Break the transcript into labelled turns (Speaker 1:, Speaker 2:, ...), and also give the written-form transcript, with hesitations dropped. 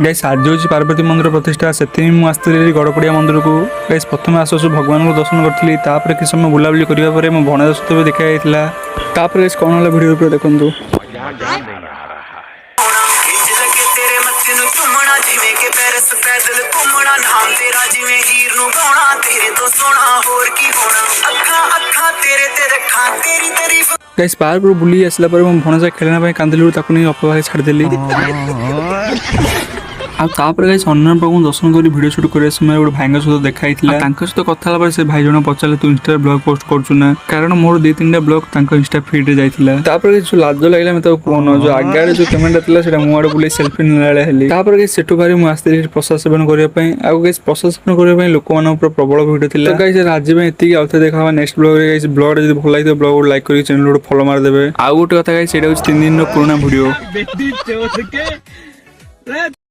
Speaker 1: Guys आज हूँ पार्वती मंदिर प्रतिष्ठा से मुझे गड़पड़िया मंदिर को गाइस प्रथम आसु भगवान को दर्शन करी कि समय बुलाबुली करने मो भण सहित देखा जाता गाइस कौन है भिडियो पूरा देखो। गाइस पार्क बुली आसला भणजा खेलना कांदिलु अपवाह छाड़देली गाइस हनुमान बाबू दर्शन कर वीडियो शूट कर समय गोटे भाई सहित देखाई सहित कथा से भाई जन पचारे तू इंस्टा ब्लॉग पोस्ट करना कारण मोर 2-3टा ब्लॉग इंस्टा फीड रे जाइथिला जो लाज लगे मैं कहना जो आगे जो कैमेरा था मुझे बुले सेल्फी नेला गाइस सेठू बाहरी मुझे प्रसाद सेवन करने गाइस प्रसाद सेवन करने लोक मान प्रबल भिड़ था गाइस आज एति देखा नेक्स्ट ब्लॉग रे गाइस ब्लॉग रे भल लगे ब्लॉग लाइक कर चैनल फॉलो मारदेवे। आउ गोटे कथा गाइस 3 दिन पुराना वीडियो